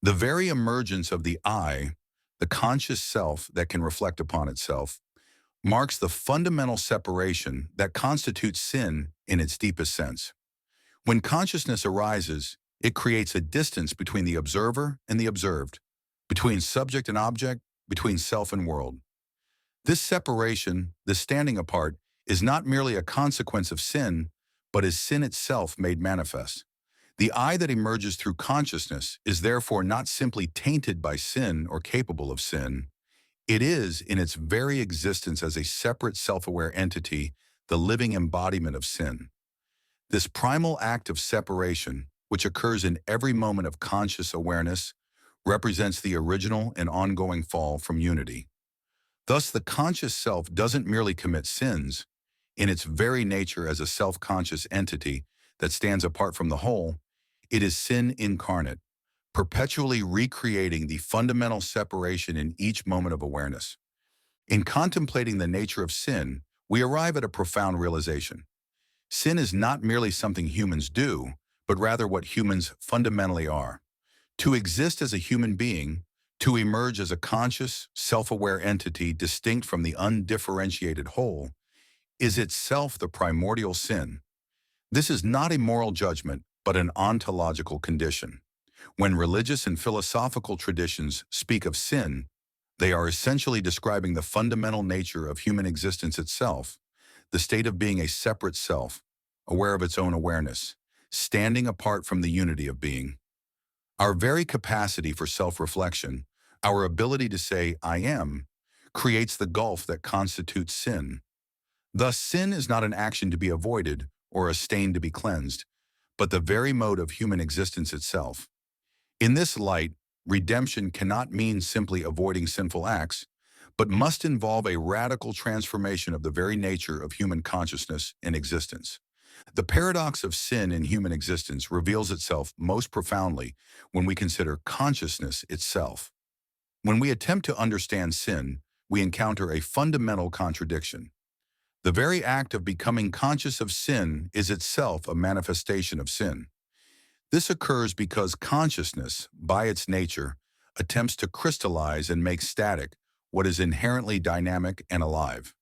The very emergence of the I, the conscious self that can reflect upon itself, marks the fundamental separation that constitutes sin in its deepest sense. When consciousness arises, it creates a distance between the observer and the observed, between subject and object, between self and world. This separation, this standing apart, is not merely a consequence of sin, but is sin itself made manifest. The I that emerges through consciousness is therefore not simply tainted by sin or capable of sin. It is, in its very existence as a separate self-aware entity, the living embodiment of sin. This primal act of separation, which occurs in every moment of conscious awareness, represents the original and ongoing fall from unity. Thus, the conscious self doesn't merely commit sins. In its very nature as a self-conscious entity that stands apart from the whole, it is sin incarnate, perpetually recreating the fundamental separation in each moment of awareness. In contemplating the nature of sin, we arrive at a profound realization. Sin is not merely something humans do, but rather what humans fundamentally are. To exist as a human being, to emerge as a conscious, self-aware entity distinct from the undifferentiated whole, is itself the primordial sin. This is not a moral judgment, but an ontological condition. When religious and philosophical traditions speak of sin, they are essentially describing the fundamental nature of human existence itself, the state of being a separate self, aware of its own awareness, standing apart from the unity of being. Our very capacity for self-reflection, our ability to say, I am, creates the gulf that constitutes sin. Thus, sin is not an action to be avoided or a stain to be cleansed, but the very mode of human existence itself. In this light, redemption cannot mean simply avoiding sinful acts, but must involve a radical transformation of the very nature of human consciousness and existence. The paradox of sin in human existence reveals itself most profoundly when we consider consciousness itself. When we attempt to understand sin, we encounter a fundamental contradiction. The very act of becoming conscious of sin is itself a manifestation of sin. This occurs because consciousness, by its nature, attempts to crystallize and make static what is inherently dynamic and alive.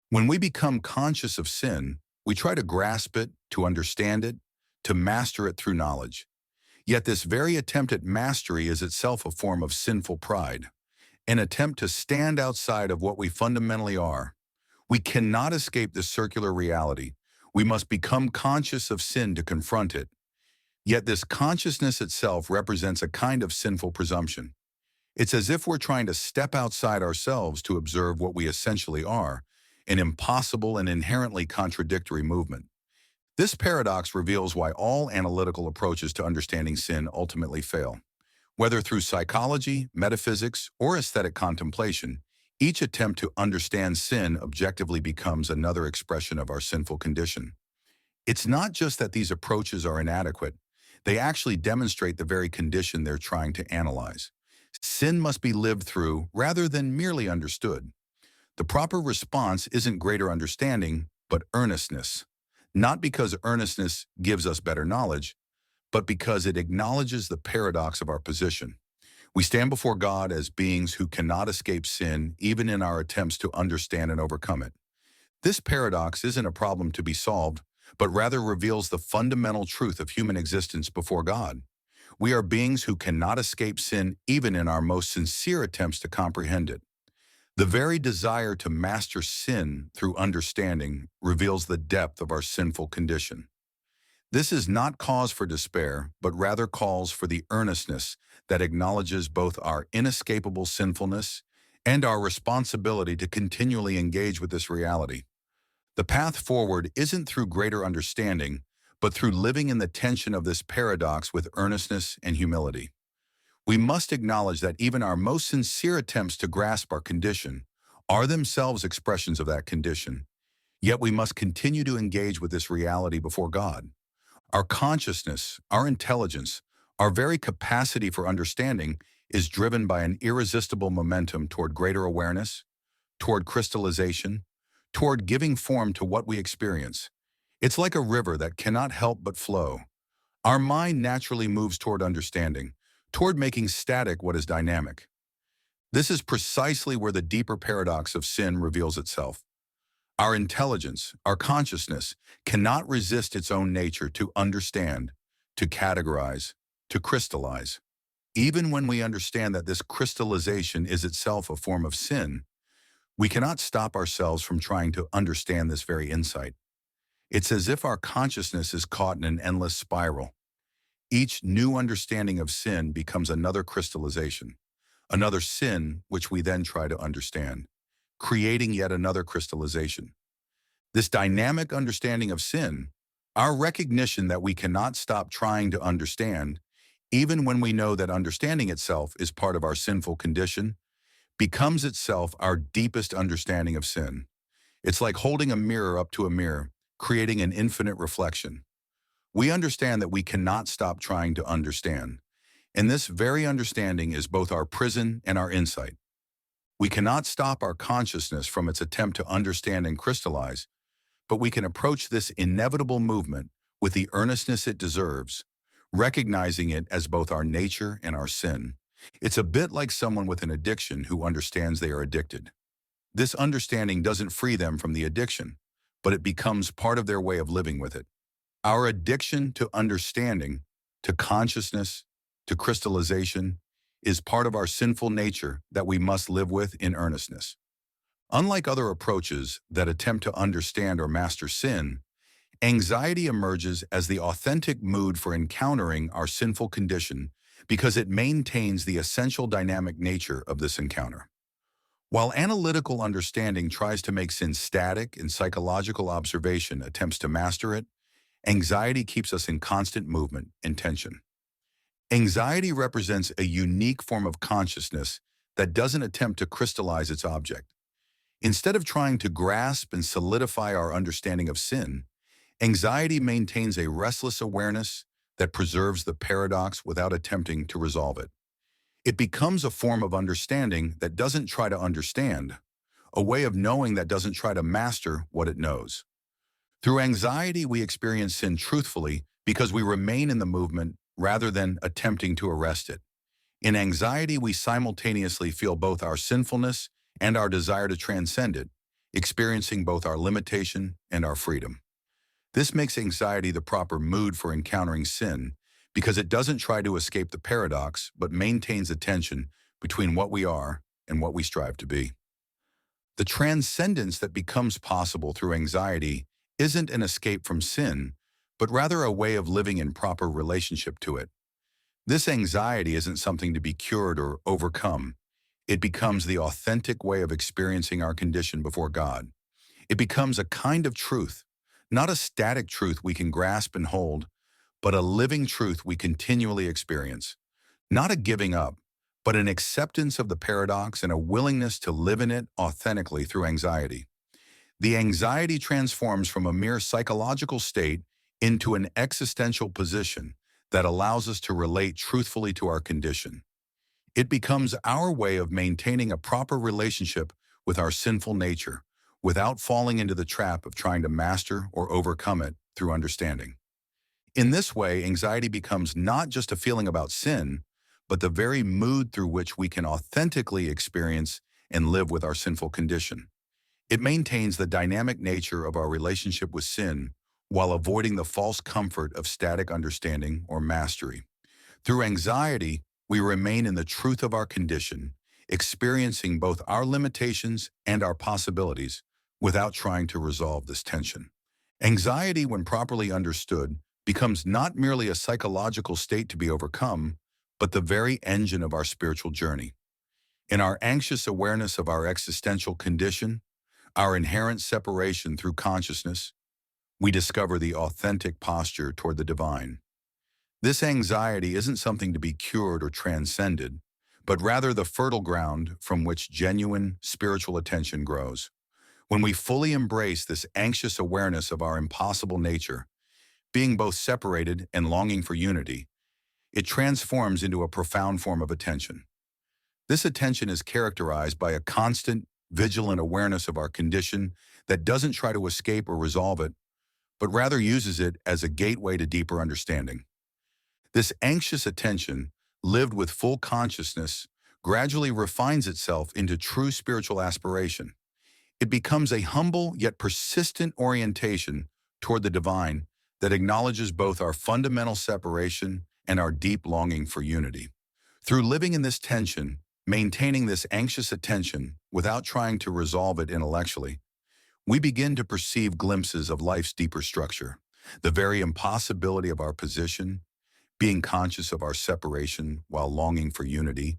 When we become conscious of sin, we try to grasp it, to understand it, to master it through knowledge. Yet this very attempt at mastery is itself a form of sinful pride, an attempt to stand outside of what we fundamentally are. We cannot escape this circular reality. We must become conscious of sin to confront it. Yet this consciousness itself represents a kind of sinful presumption. It's as if we're trying to step outside ourselves to observe what we essentially are, an impossible and inherently contradictory movement. This paradox reveals why all analytical approaches to understanding sin ultimately fail. Whether through psychology, metaphysics, or aesthetic contemplation, each attempt to understand sin objectively becomes another expression of our sinful condition. It's not just that these approaches are inadequate, they actually demonstrate the very condition they're trying to analyze. Sin must be lived through rather than merely understood. The proper response isn't greater understanding, but earnestness. Not because earnestness gives us better knowledge, but because it acknowledges the paradox of our position. We stand before God as beings who cannot escape sin, even in our attempts to understand and overcome it. This paradox isn't a problem to be solved, but rather reveals the fundamental truth of human existence before God. We are beings who cannot escape sin even in our most sincere attempts to comprehend it. The very desire to master sin through understanding reveals the depth of our sinful condition. This is not cause for despair, but rather calls for the earnestness that acknowledges both our inescapable sinfulness and our responsibility to continually engage with this reality. The path forward isn't through greater understanding, but through living in the tension of this paradox with earnestness and humility. We must acknowledge that even our most sincere attempts to grasp our condition are themselves expressions of that condition, yet we must continue to engage with this reality before God. Our consciousness, our intelligence, our very capacity for understanding is driven by an irresistible momentum toward greater awareness, toward crystallization, toward giving form to what we experience. It's like a river that cannot help but flow. Our mind naturally moves toward understanding, toward making static what is dynamic. This is precisely where the deeper paradox of sin reveals itself. Our intelligence, our consciousness, cannot resist its own nature to understand, to categorize, to crystallize. Even when we understand that this crystallization is itself a form of sin, we cannot stop ourselves from trying to understand this very insight. It's as if our consciousness is caught in an endless spiral. Each new understanding of sin becomes another crystallization, another sin which we then try to understand, creating yet another crystallization. This dynamic understanding of sin, our recognition that we cannot stop trying to understand, even when we know that understanding itself is part of our sinful condition, becomes itself our deepest understanding of sin. It's like holding a mirror up to a mirror, creating an infinite reflection. We understand that we cannot stop trying to understand, and this very understanding is both our prison and our insight. We cannot stop our consciousness from its attempt to understand and crystallize, but we can approach this inevitable movement with the earnestness it deserves, recognizing it as both our nature and our sin. It's a bit like someone with an addiction who understands they are addicted. This understanding doesn't free them from the addiction, but it becomes part of their way of living with it. Our addiction to understanding, to consciousness, to crystallization, is part of our sinful nature that we must live with in earnestness. Unlike other approaches that attempt to understand or master sin, anxiety emerges as the authentic mood for encountering our sinful condition because it maintains the essential dynamic nature of this encounter. While analytical understanding tries to make sin static and psychological observation attempts to master it, anxiety keeps us in constant movement and tension. Anxiety represents a unique form of consciousness that doesn't attempt to crystallize its object. Instead of trying to grasp and solidify our understanding of sin, anxiety maintains a restless awareness that preserves the paradox without attempting to resolve it. It becomes a form of understanding that doesn't try to understand, a way of knowing that doesn't try to master what it knows. Through anxiety, we experience sin truthfully because we remain in the movement rather than attempting to arrest it. In anxiety, we simultaneously feel both our sinfulness and our desire to transcend it, experiencing both our limitation and our freedom. This makes anxiety the proper mood for encountering sin because it doesn't try to escape the paradox but maintains a tension between what we are and what we strive to be. The transcendence that becomes possible through anxiety isn't an escape from sin, but rather a way of living in proper relationship to it. This anxiety isn't something to be cured or overcome. It becomes the authentic way of experiencing our condition before God. It becomes a kind of truth, not a static truth we can grasp and hold, but a living truth we continually experience. Not a giving up, but an acceptance of the paradox and a willingness to live in it authentically through anxiety. The anxiety transforms from a mere psychological state into an existential position that allows us to relate truthfully to our condition. It becomes our way of maintaining a proper relationship with our sinful nature without falling into the trap of trying to master or overcome it through understanding. In this way, anxiety becomes not just a feeling about sin, but the very mood through which we can authentically experience and live with our sinful condition. It maintains the dynamic nature of our relationship with sin while avoiding the false comfort of static understanding or mastery. Through anxiety, we remain in the truth of our condition, experiencing both our limitations and our possibilities without trying to resolve this tension. Anxiety, when properly understood, becomes not merely a psychological state to be overcome, but the very engine of our spiritual journey. In our anxious awareness of our existential condition, our inherent separation through consciousness, we discover the authentic posture toward the divine. This anxiety isn't something to be cured or transcended, but rather the fertile ground from which genuine spiritual attention grows. When we fully embrace this anxious awareness of our impossible nature, being both separated and longing for unity, it transforms into a profound form of attention. This attention is characterized by a constant, vigilant awareness of our condition that doesn't try to escape or resolve it, but rather uses it as a gateway to deeper understanding. This anxious attention lived with full consciousness, gradually refines itself into true spiritual aspiration. It becomes a humble yet persistent orientation toward the divine that acknowledges both our fundamental separation and our deep longing for unity. Through living in this tension, maintaining this anxious attention without trying to resolve it intellectually, we begin to perceive glimpses of life's deeper structure, the very impossibility of our position. Being conscious of our separation while longing for unity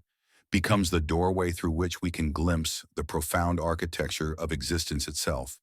becomes the doorway through which we can glimpse the profound architecture of existence itself.